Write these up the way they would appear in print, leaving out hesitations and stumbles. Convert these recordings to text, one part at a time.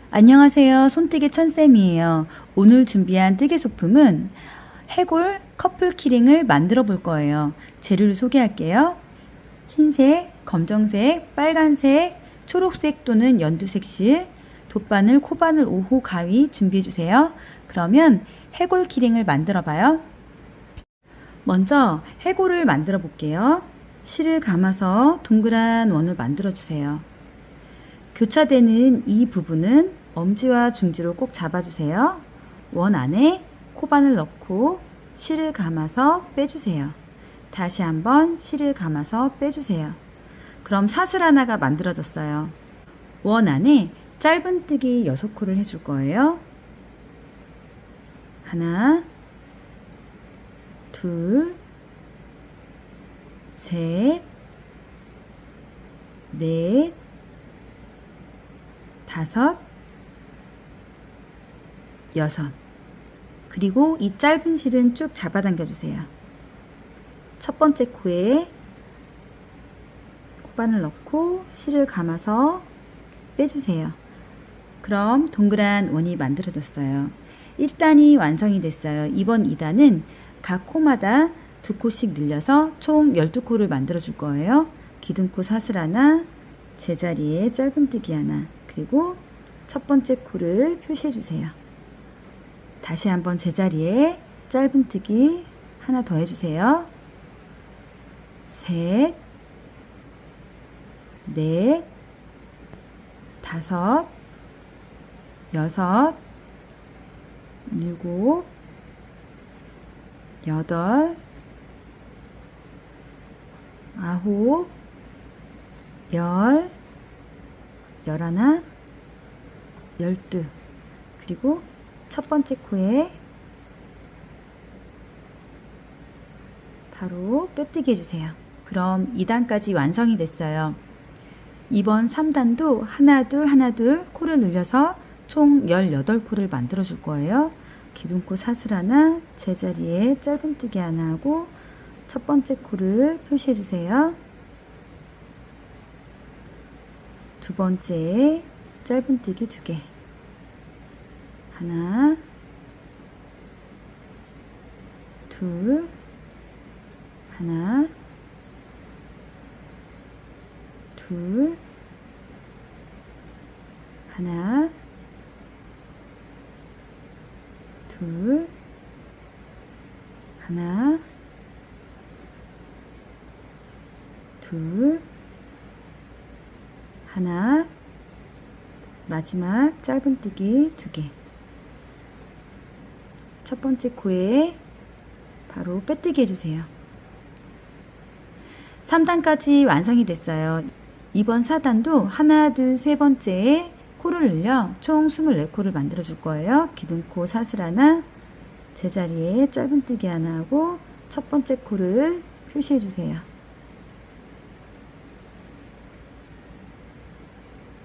안녕하세요. 손뜨개 천쌤이에요. 오늘 준비한 뜨개 소품은 해골 커플 키링을 만들어 볼 거예요. 재료를 소개할게요. 흰색, 검정색, 빨간색, 초록색 또는 연두색 실, 돗바늘, 코바늘 5호 가위 준비해 주세요. 그러면 해골 키링을 만들어 봐요. 먼저 해골을 만들어 볼게요. 실을 감아서 동그란 원을 만들어 주세요. 교차되는 이 부분은 엄지와 중지로 꼭 잡아주세요. 원 안에 코바늘 넣고 실을 감아서 빼주세요. 다시 한번 실을 감아서 빼주세요. 그럼 사슬 하나가 만들어졌어요. 원 안에 짧은뜨기 6코를 해줄 거예요. 하나, 둘, 셋, 넷, 다섯, 여섯. 그리고 이 짧은 실은 쭉 잡아당겨 주세요. 첫 번째 코에 코바늘 넣고 실을 감아서 빼주세요. 그럼 동그란 원이 만들어졌어요. 1단이 완성이 됐어요. 이번 2단은 각 코마다 2코씩 늘려서 총 12코를 만들어 줄 거예요. 기둥코 사슬 하나, 제자리에 짧은뜨기 하나, 그리고 첫 번째 코를 표시해 주세요. 다시 한번 제자리에 짧은뜨기 하나 더 해주세요. 셋, 넷, 다섯, 여섯, 일곱, 여덟, 아홉, 열, 열하나, 12. 그리고 첫 번째 코에 바로 빼뜨기 해주세요. 그럼 2단까지 완성이 됐어요. 이번 3단도 하나 둘 하나 둘 코를 늘려서 총 18코를 만들어 줄 거예요. 기둥코 사슬 하나, 제자리에 짧은뜨기 하나 하고 첫 번째 코를 표시해 주세요. 두 번째 짧은뜨기 2개, 하나, 둘, 하나, 둘, 하나, 둘, 하나, 둘, 하나, 마지막 짧은뜨기 2개. 첫 번째 코에 바로 빼뜨기 해주세요. 3단까지 완성이 됐어요. 이번 4단도 하나, 둘, 세 번째에 코를 늘려 총 24코를 만들어 줄 거예요. 기둥코 사슬 하나, 제자리에 짧은뜨기 하나 하고 첫 번째 코를 표시해 주세요.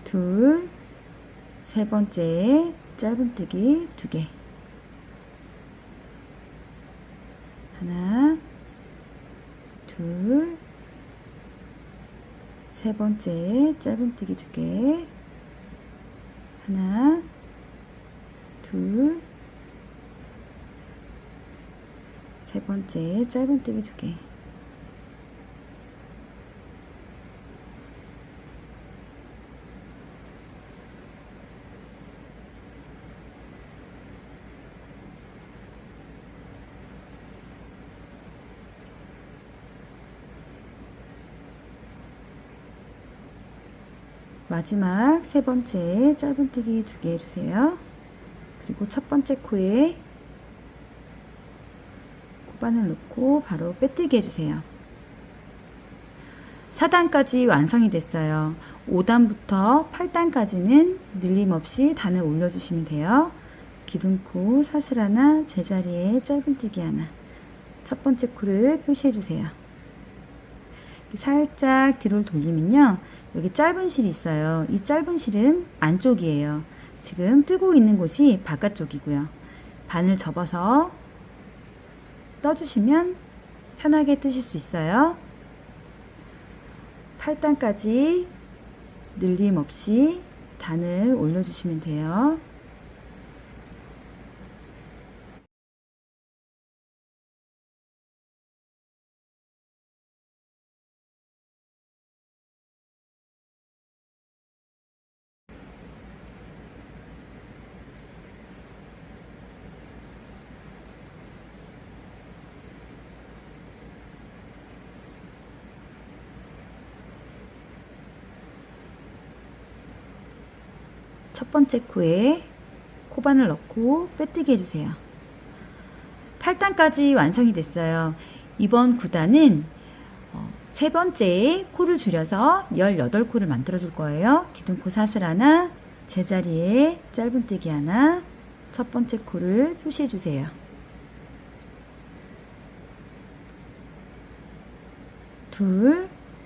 둘, 세 번째에 짧은뜨기 2개, 하나, 둘, 세 번째에 짧은뜨기 2개, 하나, 둘, 세 번째에 짧은뜨기 2개. 마지막 세 번째 짧은뜨기 2개 해주세요. 그리고 첫 번째 코에 코바늘 넣고 바로 빼뜨기 해주세요. 4단까지 완성이 됐어요. 5단부터 8단까지는 늘림없이 단을 올려주시면 돼요. 기둥코 사슬 하나, 제자리에 짧은뜨기 하나, 첫 번째 코를 표시해주세요. 살짝 뒤로 돌리면요, 여기 짧은 실이 있어요. 이 짧은 실은 안쪽이에요. 지금 뜨고 있는 곳이 바깥쪽이고요. 바늘 접어서 떠주시면 편하게 뜨실 수 있어요. 8단까지 늘림 없이 단을 올려주시면 돼요. 첫 번째 코에 코바늘 넣고 빼뜨기 해주세요. 8단까지 완성이 됐어요. 이번 9단은 세 번째에 코를 줄여서 18코를 만들어 줄 거예요. 기둥코 사슬 하나, 제자리에 짧은뜨기 하나, 첫 번째 코를 표시해 주세요.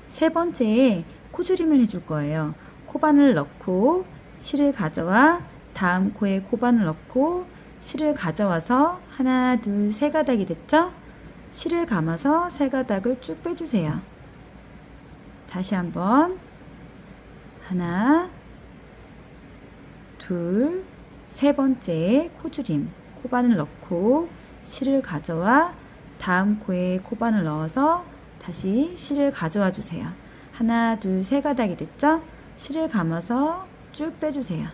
세 번째에 코줄임을 해줄 거예요. 코바늘 넣고 실을 가져와 다음 코에 코바늘 넣고 실을 가져와서 하나, 둘, 세 가닥이 됐죠? 실을 감아서 세 가닥을 쭉 빼주세요. 다시 한번 하나, 둘, 세 번째 코줄임 코바늘 넣고 실을 가져와 다음 코에 코바늘 넣어서 다시 실을 가져와 주세요. 하나, 둘, 세 가닥이 됐죠? 실을 감아서 쭉 빼주세요.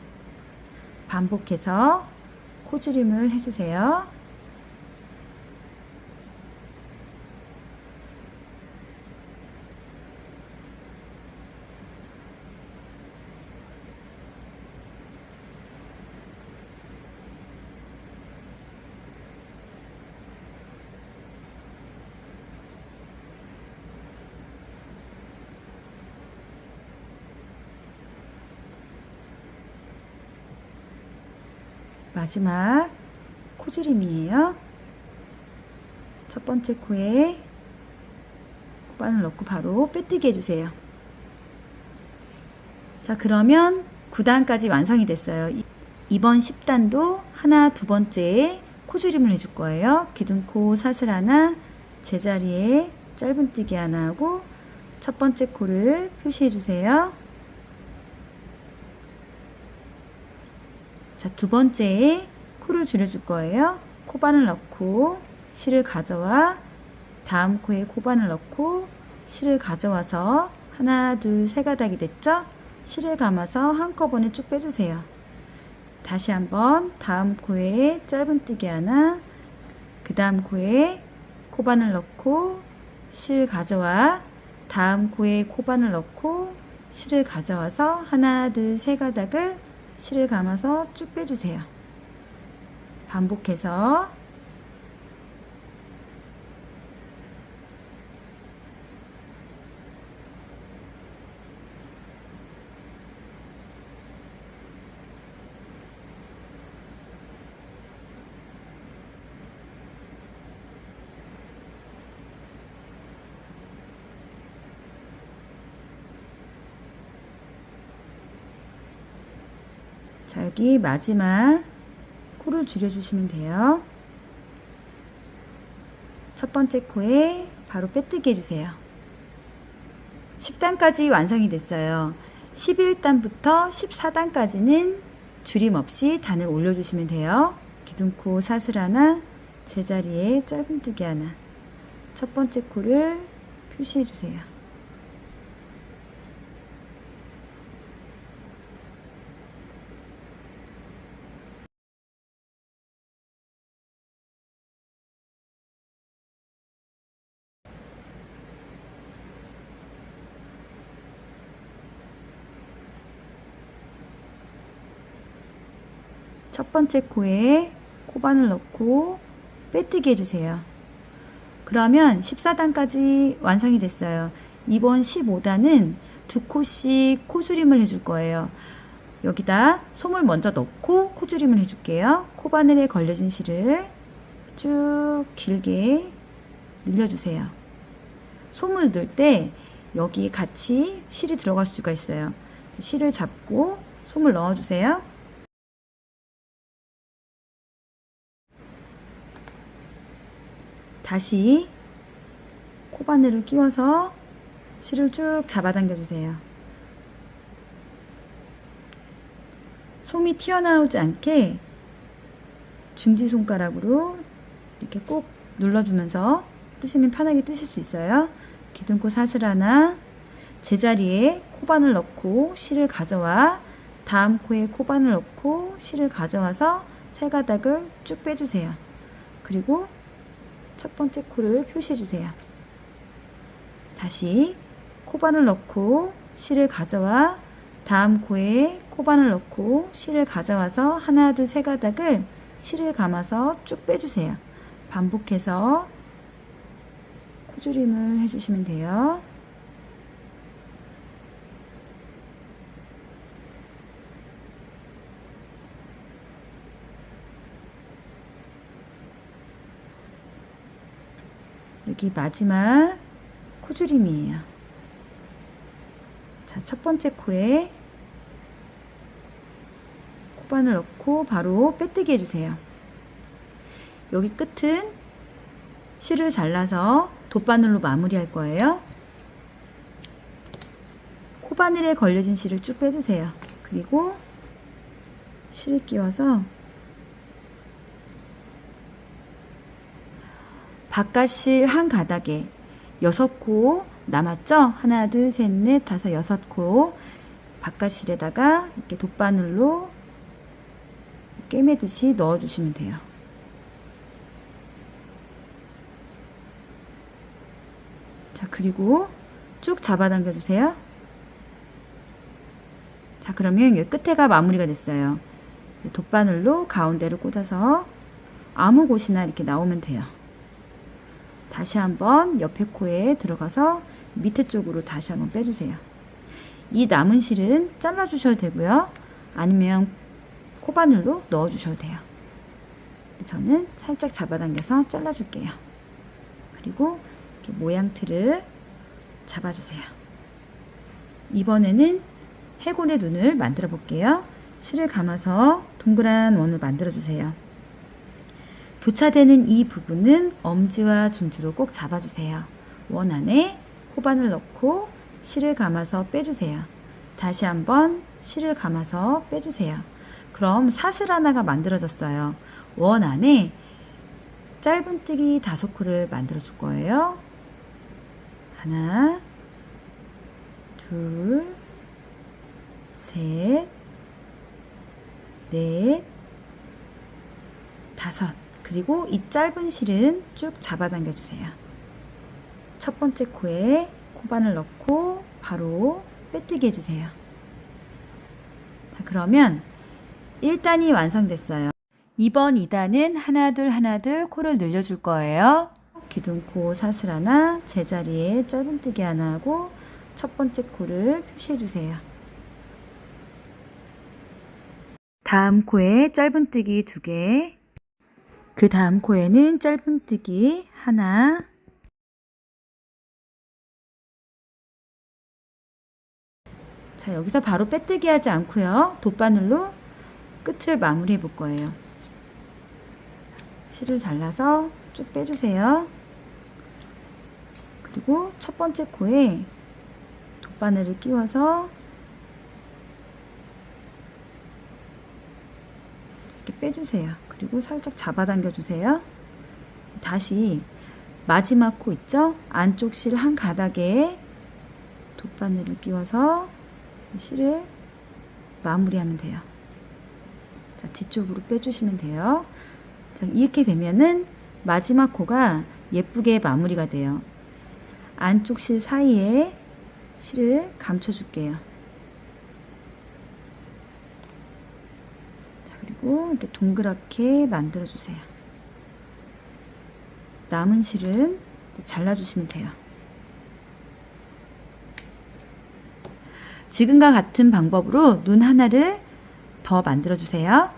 반복해서 코줄임을 해주세요. 마지막 코줄임이에요. 첫 번째 코에 코바늘 넣고 바로 빼뜨기 해주세요. 자, 그러면 9단까지 완성이 됐어요. 이번 10단도 하나, 두 번째에 코줄임을 해줄 거예요. 기둥코 사슬 하나, 제자리에 짧은뜨기 하나 하고 첫 번째 코를 표시해 주세요. 자, 두 번째에 코를 줄여줄 거예요. 코바늘 넣고 실을 가져와 다음 코에 코바늘 넣고 실을 가져와서 하나, 둘, 세 가닥이 됐죠? 실을 감아서 한꺼번에 쭉 빼주세요. 다시 한번 다음 코에 짧은뜨기 하나, 그 다음 코에 코바늘 넣고 실 가져와 다음 코에 코바늘 넣고 실을 가져와서 하나, 둘, 세 가닥을 실을 감아서 쭉 빼주세요. 반복해서 자, 여기 마지막 코를 줄여주시면 돼요. 첫 번째 코에 바로 빼뜨기 해주세요. 10단까지 완성이 됐어요. 11단부터 14단까지는 줄임 없이 단을 올려주시면 돼요. 기둥코 사슬 하나, 제자리에 짧은뜨기 하나, 첫 번째 코를 표시해 주세요. 첫 번째 코에 코바늘 넣고 빼뜨기 해주세요. 그러면 14단까지 완성이 됐어요. 이번 15단은 두 코씩 코줄임을 해줄 거예요. 여기다 솜을 먼저 넣고 코줄임을 해줄게요. 코바늘에 걸려진 실을 쭉 길게 늘려주세요. 솜을 넣을 때 여기 같이 실이 들어갈 수가 있어요. 실을 잡고 솜을 넣어주세요. 다시 코바늘을 끼워서 실을 쭉 잡아당겨 주세요. 솜이 튀어나오지 않게 중지손가락으로 이렇게 꼭 눌러주면서 뜨시면 편하게 뜨실 수 있어요. 기둥코 사슬 하나, 제자리에 코바늘 넣고 실을 가져와 다음 코에 코바늘 넣고 실을 가져와서 세 가닥을 쭉 빼주세요. 그리고 첫 번째 코를 표시해 주세요. 다시 코바늘 넣고 실을 가져와 다음 코에 코바늘 넣고 실을 가져와서 하나, 둘, 세 가닥을 실을 감아서 쭉 빼주세요. 반복해서 코줄임을 해주시면 돼요. 여기 마지막 코줄임이에요. 자, 첫 번째 코에 코바늘 넣고 바로 빼뜨기 해주세요. 여기 끝은 실을 잘라서 돗바늘로 마무리할 거예요. 코바늘에 걸려진 실을 쭉 빼주세요. 그리고 실을 끼워서 바깥실 한 가닥에 6코 남았죠? 하나, 둘, 셋, 넷, 다섯, 6코 바깥실에다가 이렇게 돗바늘로 꿰매듯이 넣어주시면 돼요. 자, 그리고 쭉 잡아당겨 주세요. 자, 그러면 여기 끝에가 마무리가 됐어요. 돗바늘로 가운데를 꽂아서 아무 곳이나 이렇게 나오면 돼요. 다시 한번 옆에 코에 들어가서 밑에 쪽으로 다시 한번 빼주세요. 이 남은 실은 잘라주셔도 되고요. 아니면 코바늘로 넣어주셔도 돼요. 저는 살짝 잡아당겨서 잘라줄게요. 그리고 이렇게 모양 틀을 잡아주세요. 이번에는 해골의 눈을 만들어 볼게요. 실을 감아서 동그란 원을 만들어 주세요. 교차되는 이 부분은 엄지와 중지로 꼭 잡아주세요. 원 안에 코바늘 넣고 실을 감아서 빼주세요. 다시 한번 실을 감아서 빼주세요. 그럼 사슬 하나가 만들어졌어요. 원 안에 짧은뜨기 5코를 만들어 줄 거예요. 하나, 둘, 셋, 넷, 5. 그리고 이 짧은 실은 쭉 잡아당겨 주세요. 첫 번째 코에 코바늘 넣고 바로 빼뜨기 해주세요. 자, 그러면 1단이 완성됐어요. 2번 2단은 하나 둘 하나 둘 코를 늘려줄 거예요. 기둥코 사슬 하나, 제자리에 짧은뜨기 하나 하고 첫 번째 코를 표시해 주세요. 다음 코에 짧은뜨기 2개, 그 다음 코에는 짧은뜨기 하나, 자, 여기서 바로 빼뜨기 하지 않고요. 돗바늘로 끝을 마무리해 볼 거예요. 실을 잘라서 쭉 빼주세요. 그리고 첫 번째 코에 돗바늘을 끼워서 이렇게 빼주세요. 그리고 살짝 잡아당겨 주세요. 다시 마지막 코 있죠? 안쪽 실 한 가닥에 돗바늘을 끼워서 실을 마무리하면 돼요. 자, 뒤쪽으로 빼주시면 돼요. 자, 이렇게 되면은 마지막 코가 예쁘게 마무리가 돼요. 안쪽 실 사이에 실을 감춰줄게요. 자, 그리고 이렇게 동그랗게 만들어주세요. 남은 실은 잘라주시면 돼요. 지금과 같은 방법으로 눈 하나를 더 만들어주세요.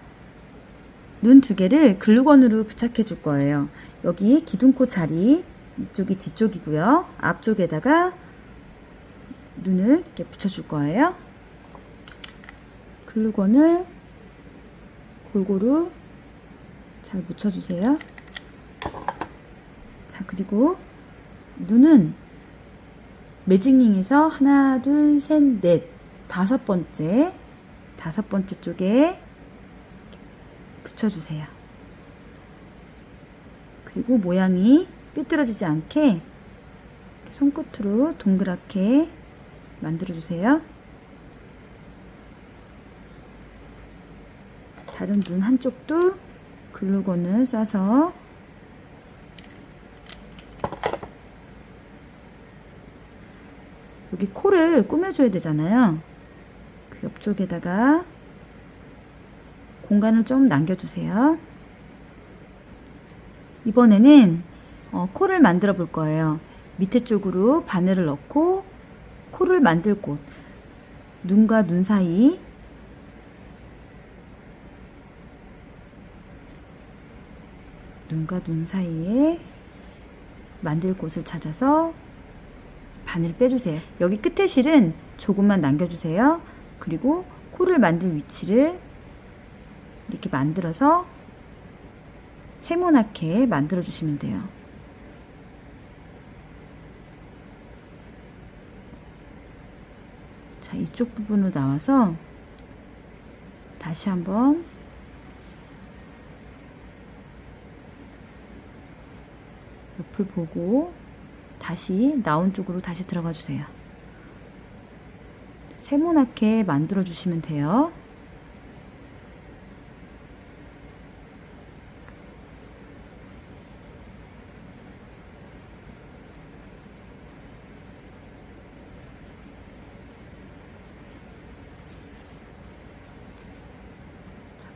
눈 2개를 글루건으로 부착해 줄 거예요. 여기 기둥코 자리, 이쪽이 뒤쪽이고요. 앞쪽에다가 눈을 이렇게 붙여줄 거예요. 글루건을 골고루 잘 묻혀주세요. 자, 그리고 눈은 매직링에서 하나, 둘, 셋, 넷, 5번째 쪽에 붙여주세요. 그리고 모양이 삐뚤어지지 않게 손끝으로 동그랗게 만들어주세요. 다른 눈 한쪽도 글루건을 싸서 여기 코를 꾸며줘야 되잖아요. 그 옆쪽에다가 공간을 좀 남겨주세요. 이번에는 코를 만들어 볼 거예요. 밑에 쪽으로 바늘을 넣고 코를 만들 곳, 눈과 눈 사이 눈과 눈 사이에 만들 곳을 찾아서 바늘을 빼주세요. 여기 끝에 실은 조금만 남겨주세요. 그리고 코를 만들 위치를 이렇게 만들어서 세모나게 만들어 주시면 돼요. 자, 이쪽 부분으로 나와서 다시 한번 옆을 보고 다시 나온 쪽으로 다시 들어가 주세요. 세모나게 만들어 주시면 돼요.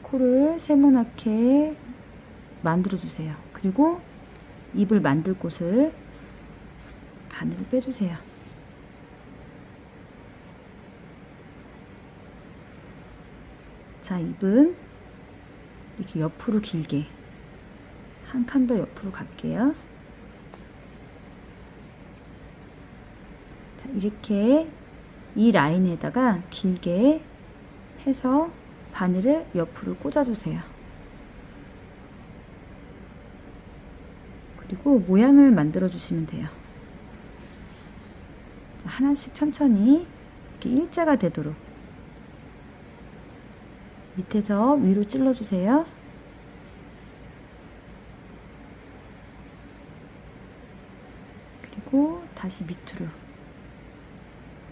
코를 세모나게 만들어 주세요. 그리고 입을 만들 곳을 바늘을 빼주세요. 자, 입은 이렇게 옆으로 길게 한 칸 더 옆으로 갈게요. 자, 이렇게 이 라인에다가 길게 해서 바늘을 옆으로 꽂아주세요. 그리고 모양을 만들어 주시면 돼요. 하나씩 천천히 이렇게 일자가 되도록 밑에서 위로 찔러 주세요. 그리고 다시 밑으로,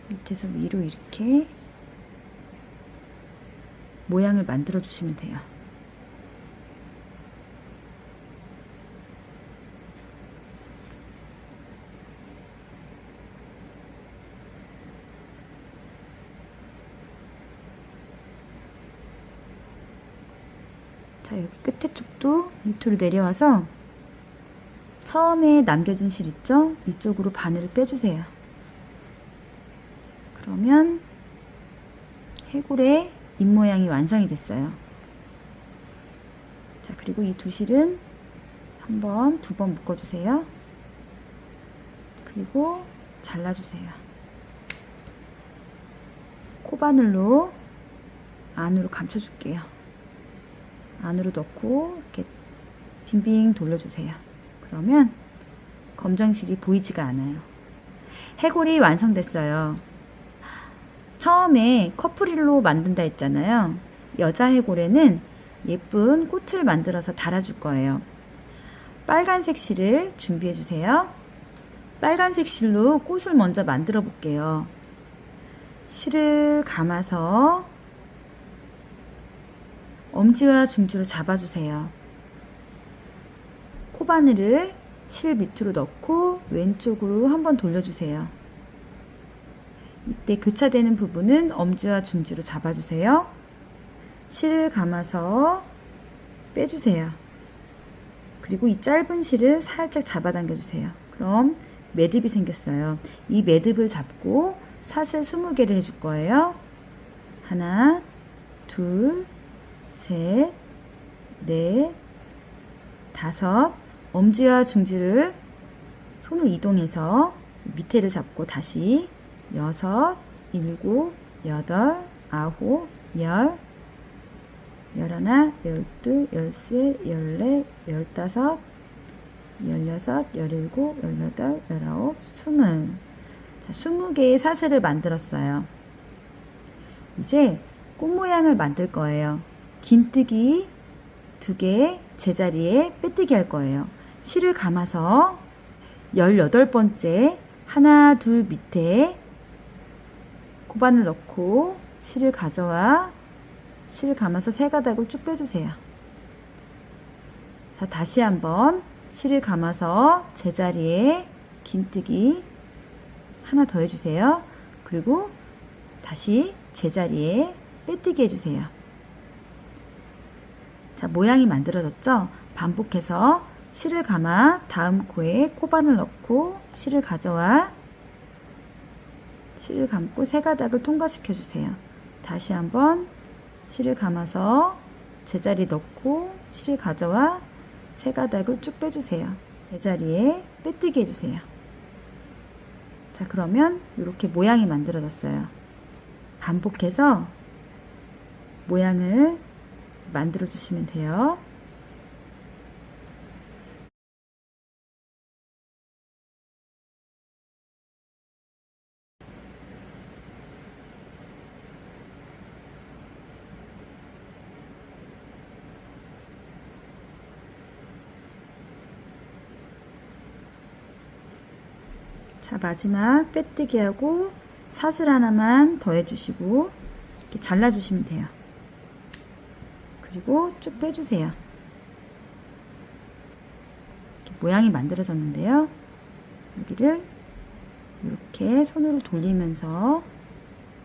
밑에서 위로 이렇게 모양을 만들어 주시면 돼요. 자, 여기 끝에 쪽도 밑으로 내려와서 처음에 남겨진 실 있죠? 이쪽으로 바늘을 빼주세요. 그러면 해골의 입모양이 완성이 됐어요. 자, 그리고 이 두 실은 한 번, 두 번 묶어주세요. 그리고 잘라주세요. 코바늘로 안으로 감춰줄게요. 안으로 넣고 이렇게 빙빙 돌려주세요. 그러면 검정실이 보이지가 않아요. 해골이 완성됐어요. 처음에 커플릴로 만든다 했잖아요. 여자 해골에는 예쁜 꽃을 만들어서 달아줄 거예요. 빨간색 실을 준비해 주세요. 빨간색 실로 꽃을 먼저 만들어 볼게요. 실을 감아서 엄지와 중지로 잡아주세요. 코바늘을 실 밑으로 넣고 왼쪽으로 한번 돌려주세요. 이때 교차되는 부분은 엄지와 중지로 잡아주세요. 실을 감아서 빼주세요. 그리고 이 짧은 실을 살짝 잡아당겨주세요. 그럼 매듭이 생겼어요. 이 매듭을 잡고 사슬 20개를 해줄 거예요. 하나, 둘, 셋, 넷, 다섯. 엄지와 중지를 손을 이동해서 밑에를 잡고 다시 여섯, 일곱, 여덟, 아홉, 열, 열하나, 열둘, 열세, 열넷, 열다섯, 열여섯, 열일곱, 열여덟, 열아홉, 20. 자, 20개의 사슬을 만들었어요. 이제 꽃 모양을 만들 거예요. 긴뜨기 2개 제자리에 빼뜨기 할 거예요. 실을 감아서 18번째 하나 둘 밑에 코바늘 넣고 실을 가져와 실을 감아서 세 가닥을 쭉 빼주세요. 자, 다시 한번 실을 감아서 제자리에 긴뜨기 하나 더 해주세요. 그리고 다시 제자리에 빼뜨기 해주세요. 자, 모양이 만들어졌죠? 반복해서 실을 감아 다음 코에 코바늘 넣고 실을 가져와 실을 감고 세 가닥을 통과시켜 주세요. 다시 한번 실을 감아서 제자리 넣고 실을 가져와 세 가닥을 쭉 빼주세요. 제자리에 빼뜨기 해주세요. 자, 그러면 이렇게 모양이 만들어졌어요. 반복해서 모양을 만들어 주시면 돼요. 자, 마지막 빼뜨기 하고 사슬 하나만 더 해주시고 이렇게 잘라주시면 돼요. 그리고 쭉 빼주세요. 이렇게 모양이 만들어졌는데요. 여기를 이렇게 손으로 돌리면서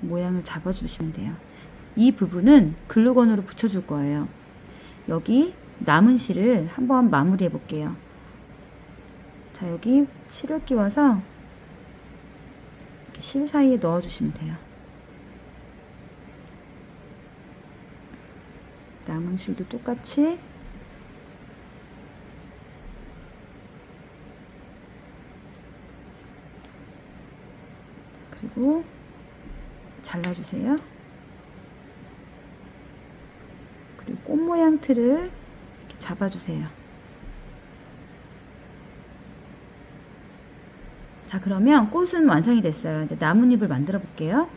모양을 잡아주시면 돼요. 이 부분은 글루건으로 붙여줄 거예요. 여기 남은 실을 한번 마무리해 볼게요. 자, 여기 실을 끼워서 실 사이에 넣어주시면 돼요. 남은 실도 똑같이 그리고 잘라주세요. 그리고 꽃 모양 틀을 이렇게 잡아주세요. 자, 그러면 꽃은 완성이 됐어요. 이제 나뭇잎을 만들어 볼게요.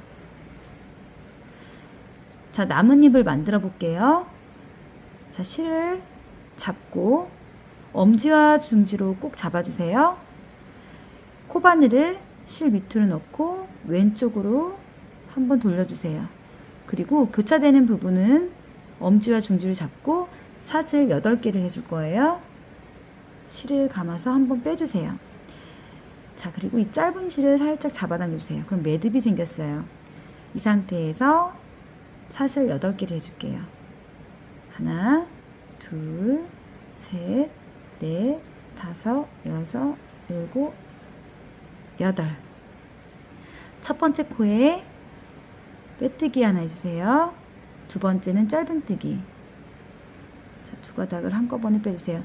자, 나뭇잎을 만들어 볼게요. 자, 실을 잡고 엄지와 중지로 꼭 잡아주세요. 코바늘을 실 밑으로 넣고 왼쪽으로 한번 돌려주세요. 그리고 교차되는 부분은 엄지와 중지를 잡고 사슬 8개를 해줄 거예요. 실을 감아서 한번 빼주세요. 자, 그리고 이 짧은 실을 살짝 잡아당겨주세요. 그럼 매듭이 생겼어요. 이 상태에서 사슬 8개를 해줄게요. 하나, 둘, 셋, 넷, 다섯, 여섯, 일곱, 여덟. 첫 번째 코에 빼뜨기 하나 해주세요. 두 번째는 짧은뜨기. 자, 두 가닥을 한꺼번에 빼주세요.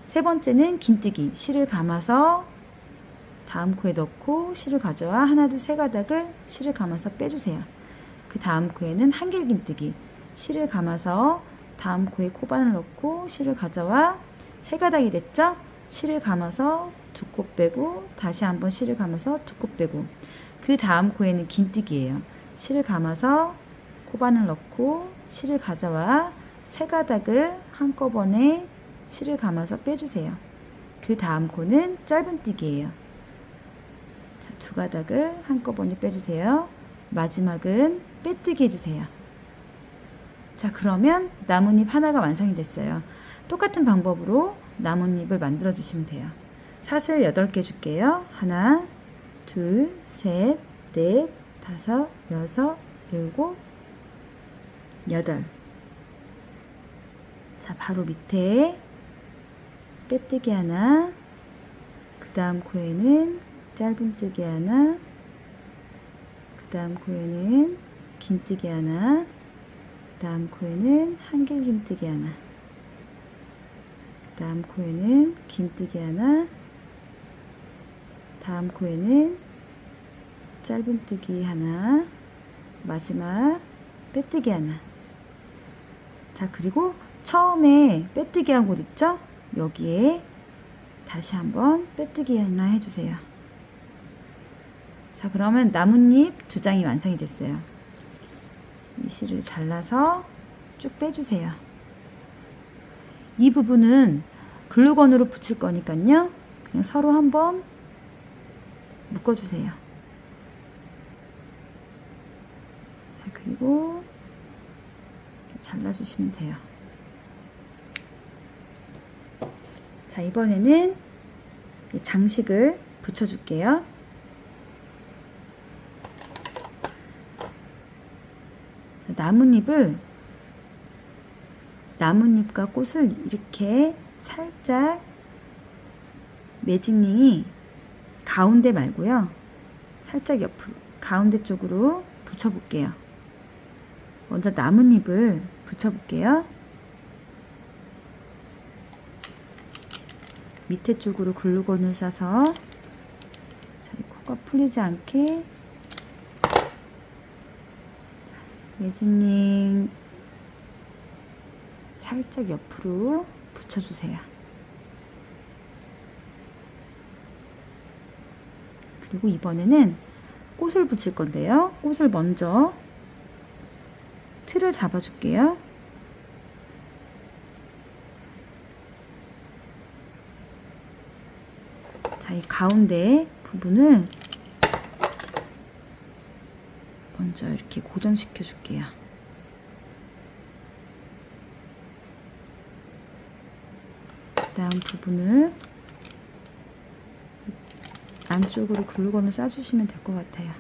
세 번째는 긴뜨기. 실을 감아서 다음 코에 넣고 실을 가져와 하나, 둘, 세 가닥을 실을 감아서 빼주세요. 그 다음 코에는 한길긴뜨기. 실을 감아서 다음 코에 코바늘 넣고 실을 가져와 세 가닥이 됐죠? 실을 감아서 두 코 빼고 다시 한번 실을 감아서 두 코 빼고 그 다음 코에는 긴뜨기예요. 실을 감아서 코바늘 넣고 실을 가져와 세 가닥을 한꺼번에 실을 감아서 빼주세요. 그 다음 코는 짧은뜨기예요. 자, 두 가닥을 한꺼번에 빼주세요. 마지막은 빼뜨기 해주세요. 자, 그러면 나뭇잎 하나가 완성이 됐어요. 똑같은 방법으로 나뭇잎을 만들어 주시면 돼요. 사슬 8개 줄게요. 하나, 둘, 셋, 넷, 다섯, 여섯, 일곱, 여덟. 자, 바로 밑에 빼뜨기 하나, 그 다음 코에는 짧은뜨기 하나, 그 다음 코에는 긴뜨기 하나, 그 다음 코에는 한길긴뜨기 하나, 그 다음 코에는 긴뜨기 하나, 다음 코에는 짧은뜨기 하나, 마지막 빼뜨기 하나. 자, 그리고 처음에 빼뜨기 한 곳 있죠? 여기에 다시 한번 빼뜨기 하나 해주세요. 자, 그러면 나뭇잎 2장이 완성이 됐어요. 이 실을 잘라서 쭉 빼주세요. 이 부분은 글루건으로 붙일 거니까요. 그냥 서로 한번 묶어주세요. 자, 그리고 잘라주시면 돼요. 자, 이번에는 장식을 붙여줄게요. 나뭇잎과 꽃을 이렇게 살짝 매직링이 가운데 말고요. 살짝 옆으로 가운데 쪽으로 붙여볼게요. 먼저 나뭇잎을 붙여볼게요. 밑에 쪽으로 글루건을 싸서 자, 이 코가 풀리지 않게 자, 매직링 살짝 옆으로 붙여주세요. 그리고 이번에는 꽃을 붙일 건데요. 꽃을 먼저 틀을 잡아줄게요. 자, 이 가운데 부분을 먼저 이렇게 고정시켜 줄게요. 그다음 부분을 안쪽으로 글루건을 싸주시면 될 것 같아요.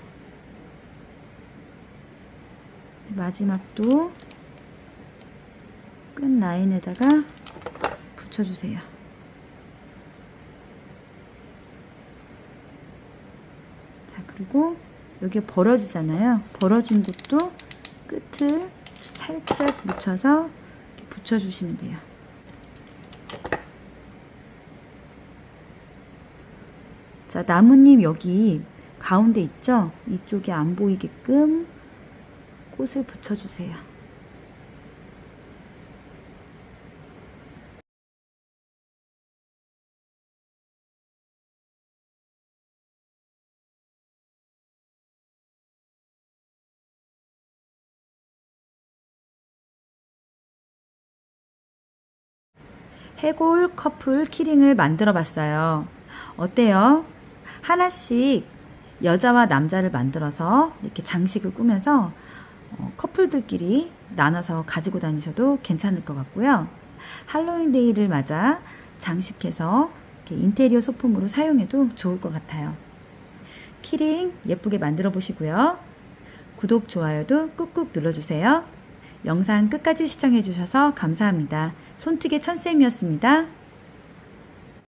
마지막도 끝 라인에다가 붙여주세요. 자, 그리고 여기 벌어지잖아요. 벌어진 곳도 끝을 살짝 묻혀서 이렇게 붙여주시면 돼요. 자, 나뭇잎 여기 가운데 있죠? 이쪽이 안 보이게끔 꽃을 붙여주세요. 해골 커플 키링을 만들어 봤어요. 어때요? 하나씩 여자와 남자를 만들어서 이렇게 장식을 꾸며서 커플들끼리 나눠서 가지고 다니셔도 괜찮을 것 같고요. 할로윈데이를 맞아 장식해서 이렇게 인테리어 소품으로 사용해도 좋을 것 같아요. 키링 예쁘게 만들어 보시고요. 구독, 좋아요도 꾹꾹 눌러주세요. 영상 끝까지 시청해 주셔서 감사합니다. 손뜨개 천쌤이었습니다.